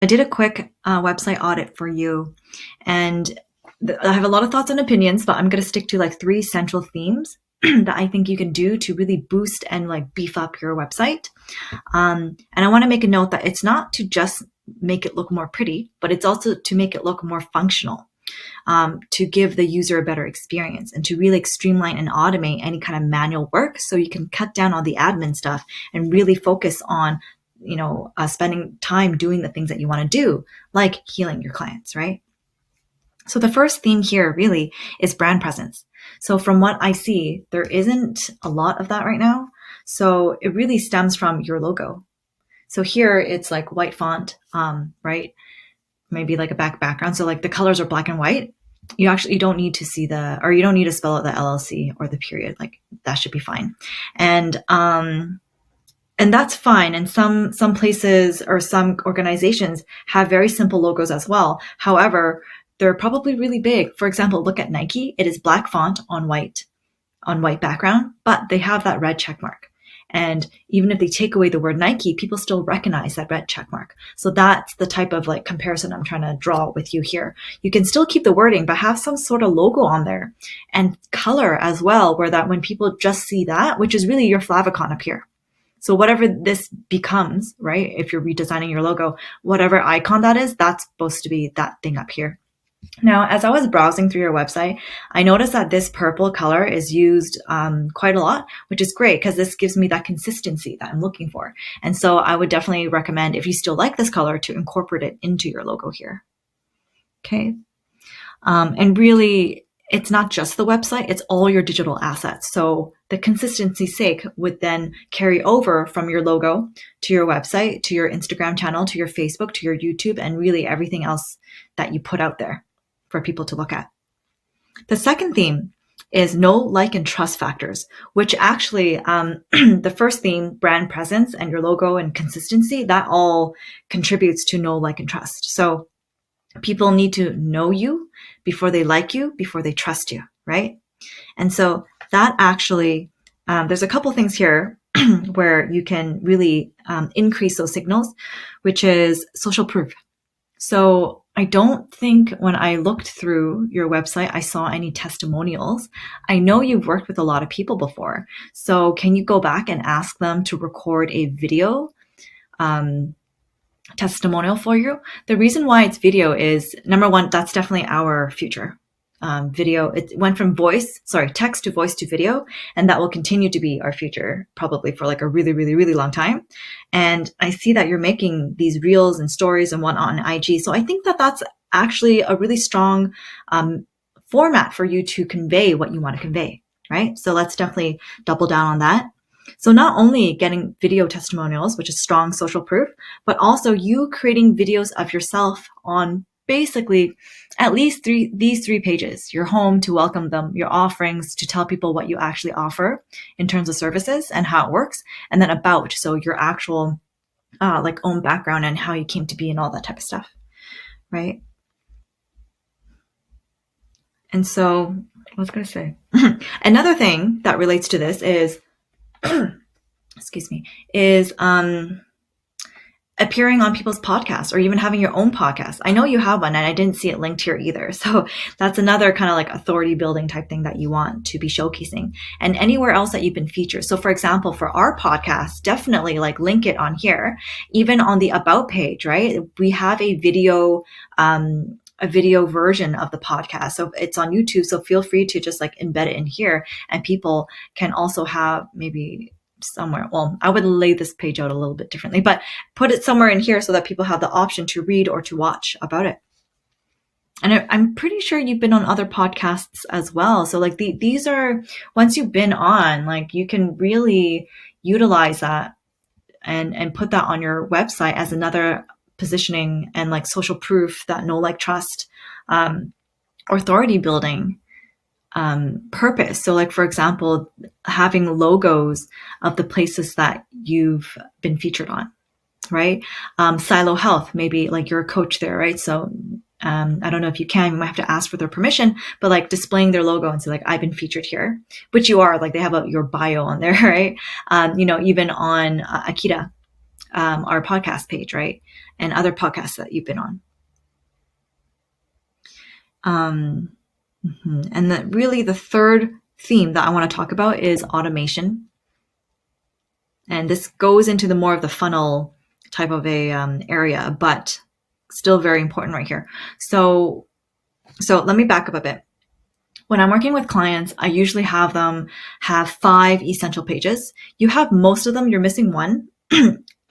I did a quick website audit for you, and I have a lot of thoughts and opinions, but I'm going to stick to like 3 central themes that I think you can do to really boost and like beef up your website. And I want to make a note that it's not to just make it look more pretty, but it's also to make it look more functional, to give the user a better experience and to really like streamline and automate any kind of manual work so you can cut down on the admin stuff and really focus on spending time doing the things that you want to do, like healing your clients, right? So the first theme here really is brand presence. So from what I see, there isn't a lot of that right now. So it really stems from your logo. So here it's like white font, right? Maybe like a background. So like the colors are black and white. You don't need to see you don't need to spell out the LLC or the period. Like that should be fine. And that's fine. And some places or some organizations have very simple logos as well. However, they're probably really big. For example, look at Nike. It is black font on white background, but they have that red check mark. And even if they take away the word Nike, people still recognize that red check mark. So that's the type of like comparison I'm trying to draw with you here. You can still keep the wording, but have some sort of logo on there and color as well, where that when people just see that, which is really your favicon up here. So whatever this becomes, right? If you're redesigning your logo, whatever icon that is, that's supposed to be that thing up here. Now, as I was browsing through your website, I noticed that this purple color is used quite a lot, which is great because this gives me that consistency that I'm looking for. And so I would definitely recommend, if you still like this color, to incorporate it into your logo here. Okay. And really, it's not just the website, it's all your digital assets. So the consistency's sake would then carry over from your logo to your website, to your Instagram channel, to your Facebook, to your YouTube, and really everything else that you put out there for people to look at. The second theme is know, like, and trust factors, which actually the first theme, brand presence and your logo and consistency, that all contributes to know, like, and trust. So people need to know you before they like you, before they trust you, right? And so that actually, there's a couple things here where you can really increase those signals, which is social proof. So I don't think when I looked through your website, I saw any testimonials. I know you've worked with a lot of people before. So can you go back and ask them to record a video testimonial for you? The reason why it's video is, number one, that's definitely our future. Video, it went from text to voice to video, and that will continue to be our future probably for like a really, really, really long time. And I see that you're making these reels and stories and whatnot on IG. So I think that that's actually a really strong format for you to convey what you want to convey, right? So let's definitely double down on that. So not only getting video testimonials, which is strong social proof, but also you creating videos of yourself on basically at least these three pages: your home to welcome them, your offerings to tell people what you actually offer in terms of services and how it works, and then about, so your actual like own background and how you came to be and all that type of stuff, right? And so I was going to say another thing that relates to this is excuse me, is appearing on people's podcasts or even having your own podcast. I know you have one and I didn't see it linked here either. So that's another kind of like authority building type thing that you want to be showcasing, and anywhere else that you've been featured. So for example, for our podcast, definitely like link it on here, even on the about page, right? We have a video version of the podcast. So it's on YouTube. So feel free to just like embed it in here, and people can also have maybe somewhere. Well, I would lay this page out a little bit differently, but put it somewhere in here so that people have the option to read or to watch about it. And I'm pretty sure you've been on other podcasts as well. So like these are, once you've been on, like you can really utilize that and put that on your website as another positioning and like social proof, that know, like, trust, authority building purpose. So like, for example, having logos of the places that you've been featured on, right? Silo Health, maybe like you're a coach there, right? So I don't know if you can, you might have to ask for their permission, but like displaying their logo and say like, I've been featured here, which you are, like they have your bio on there, right? Even on Akita, our podcast page, right? And other podcasts that you've been on. And really the third theme that I want to talk about is automation. And this goes into the more of the funnel type of a area, but still very important right here. So let me back up a bit. When I'm working with clients, I usually have them have 5 essential pages. You have most of them, you're missing one.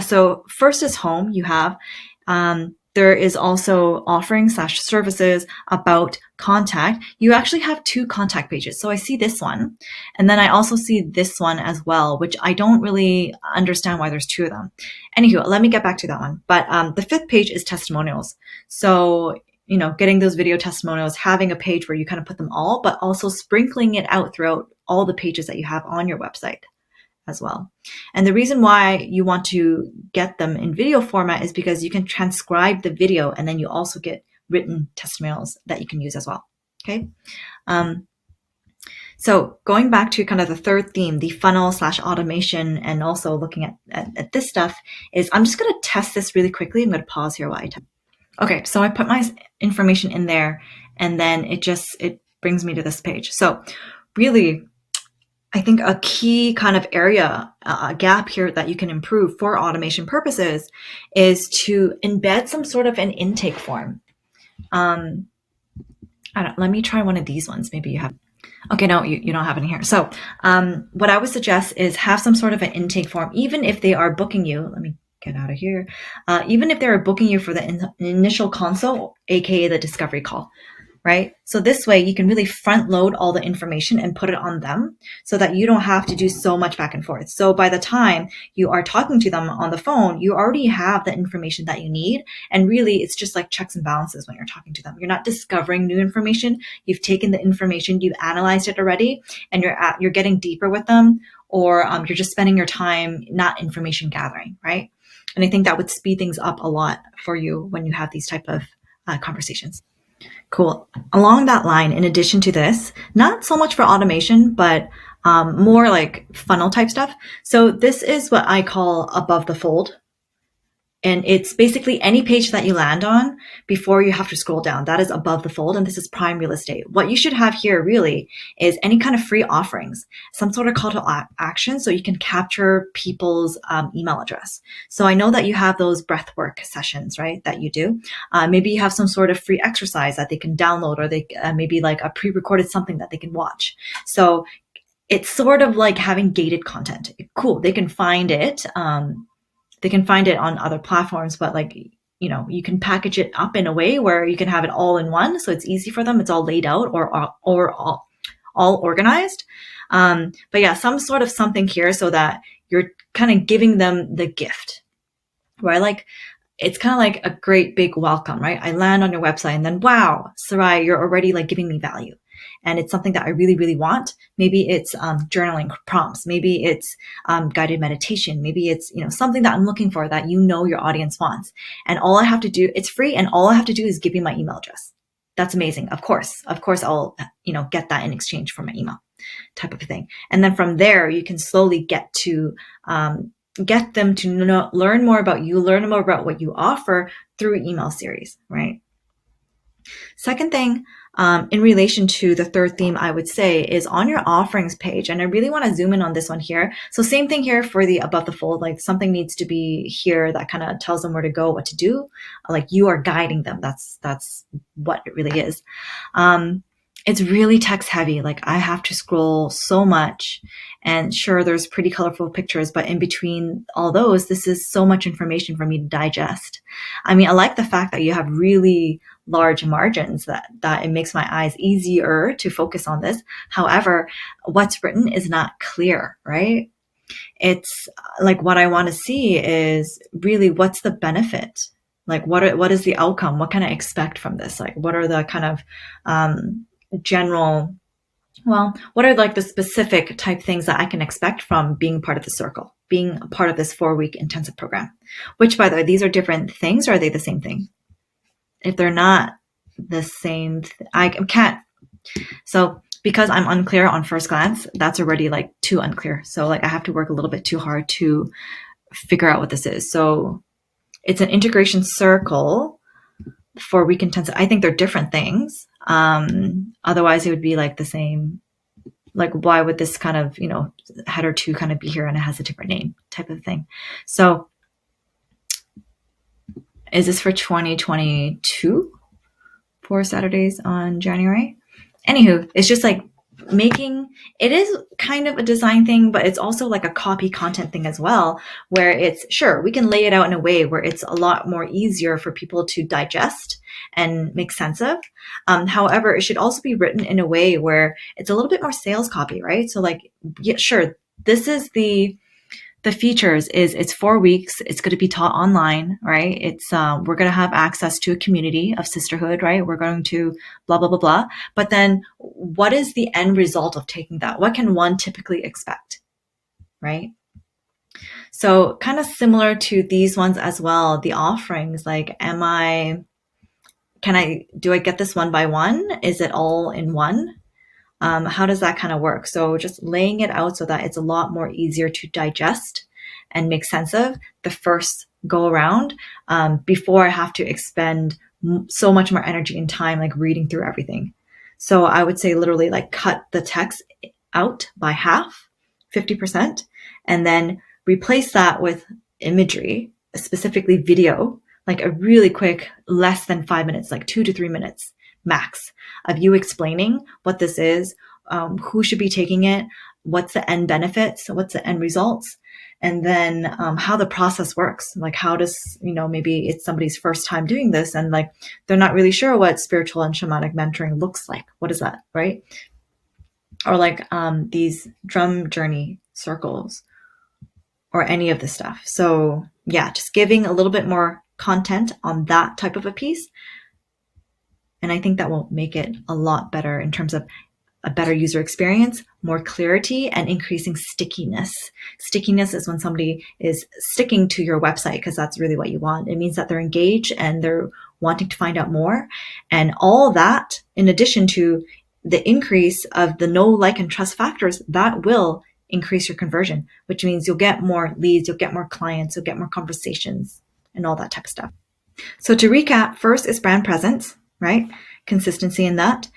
So first is home. You have, there is also offering/services, about, contact. You actually have 2 contact pages. So I see this one, and then I also see this one as well, which I don't really understand why there's 2 of them. Anywho, let me get back to that one. But the 5th page is testimonials. So getting those video testimonials, having a page where you kind of put them all, but also sprinkling it out throughout all the pages that you have on your website as well. And the reason why you want to get them in video format is because you can transcribe the video, and then you also get written testimonials that you can use as well. Okay. So going back to kind of the third theme, the funnel/automation, and also looking at this stuff, is I'm just going to test this really quickly. I'm going to pause here while I test. Okay, so I put my information in there, and then it brings me to this page. So really, I think a key kind of area, a gap here that you can improve for automation purposes is to embed some sort of an intake form. Let me try one of these ones. Maybe you have. Okay, no, you don't have any here. So what I would suggest is have some sort of an intake form, even if they are booking you. Let me get out of here. Even if they're booking you for the initial consult, aka the discovery call, right? So this way you can really front load all the information and put it on them so that you don't have to do so much back and forth. So by the time you are talking to them on the phone, you already have the information that you need. And really it's just like checks and balances when you're talking to them. You're not discovering new information. You've taken the information, you've analyzed it already, and you're getting deeper with them, or you're just spending your time not information gathering, right? And I think that would speed things up a lot for you when you have these type of conversations. Cool. Along that line, in addition to this, not so much for automation, but more like funnel type stuff. So this is what I call above the fold. And it's basically any page that you land on before you have to scroll down. That is above the fold, and this is prime real estate. What you should have here really is any kind of free offerings, some sort of call to action so you can capture people's email address. So I know that you have those breathwork sessions, right, that you do. Maybe you have some sort of free exercise that they can download, or they maybe like a pre-recorded something that they can watch. So it's sort of like having gated content. Cool. They can find it. They can find it on other platforms, but you can package it up in a way where you can have it all in one. So it's easy for them. It's all laid out or all organized. But yeah, some sort of something here so that you're kind of giving them the gift, right? It's kind of like a great big welcome, right? I land on your website and then, wow, Sarai, you're already giving me value. And it's something that I really, really want. Maybe it's journaling prompts. Maybe it's guided meditation. Maybe it's something that I'm looking for that your audience wants. And all I have to do, it's free, and all I have to do is give you my email address. That's amazing. Of course, I'll get that in exchange for my email, type of thing. And then from there, you can slowly get them to learn more about you, learn more about what you offer through email series, right? Second thing, in relation to the third theme, I would say is on your offerings page. And I really want to zoom in on this one here. So same thing here for the above the fold, something needs to be here that kind of tells them where to go, what to do. You are guiding them. That's what it really is. It's really text heavy. I have to scroll so much, and sure, there's pretty colorful pictures, but in between all those, this is so much information for me to digest. I mean, I like the fact that you have really large margins that it makes my eyes easier to focus on this. However, what's written is not clear, right? It's what I want to see is really what's the benefit? What is the outcome? What can I expect from this? What are the kind of what are the specific type things that I can expect from being part of the circle, being a part of this 4-week intensive program? Which, by the way, these are different things, or are they the same thing? If they're not the same, I can't. So because I'm unclear on first glance, that's already too unclear. So I have to work a little bit too hard to figure out what this is. So it's an integration circle for week intensive. I think they're different things. Otherwise, it would be like the same. Like, why would this kind of, header 2 kind of be here and it has a different name type of thing? So is this for 2022? 4 Saturdays on January? Anywho, it's just like it is kind of a design thing, but it's also like a copy content thing as well, where it's, sure, we can lay it out in a way where it's a lot more easier for people to digest and make sense of. However, it should also be written in a way where it's a little bit more sales copy, right? So like, yeah, sure, this is the features is it's 4 weeks. It's going to be taught online, right? It's we're going to have access to a community of sisterhood, right? We're going to blah, blah, blah, blah. But then what is the end result of taking that? What can one typically expect, right? So kind of similar to these ones as well, the offerings, like, do I get this one by one? Is it all in one? How does that kind of work? So just laying it out so that it's a lot more easier to digest and make sense of the first go around, before I have to expend so much more energy and time like reading through everything. So I would say literally like cut the text out by half, 50%, and then replace that with imagery, specifically video, like a really quick, less than 5 minutes, like 2 to 3 minutes max, of you explaining what this is, who should be taking it, what's the end benefits, what's the end results, and then how the process works. Like, how does, maybe it's somebody's first time doing this and like they're not really sure what spiritual and shamanic mentoring looks like. What is that, right? Or like these drum journey circles or any of this stuff. So yeah, just giving a little bit more content on that type of a piece. And I think that will make it a lot better in terms of a better user experience, more clarity, and increasing stickiness. Stickiness is when somebody is sticking to your website because that's really what you want. It means that they're engaged and they're wanting to find out more. And all that, in addition to the increase of the know, like, and trust factors, that will increase your conversion, which means you'll get more leads, you'll get more clients, you'll get more conversations, and all that type of stuff. So to recap, first is brand presence, right? Consistency in that,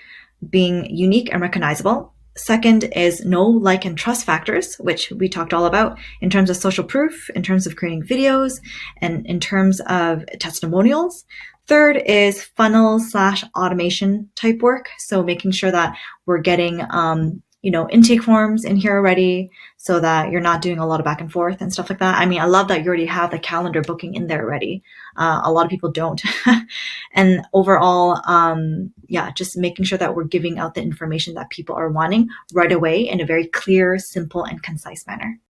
being unique and recognizable. Second is know, like, and trust factors, which we talked all about in terms of social proof, in terms of creating videos, and in terms of testimonials. Third is funnel/automation type work. So making sure that we're getting, intake forms in here already so that you're not doing a lot of back and forth and stuff like that. I mean, I love that you already have the calendar booking in there already. A lot of people don't. And overall, just making sure that we're giving out the information that people are wanting right away in a very clear, simple, and concise manner.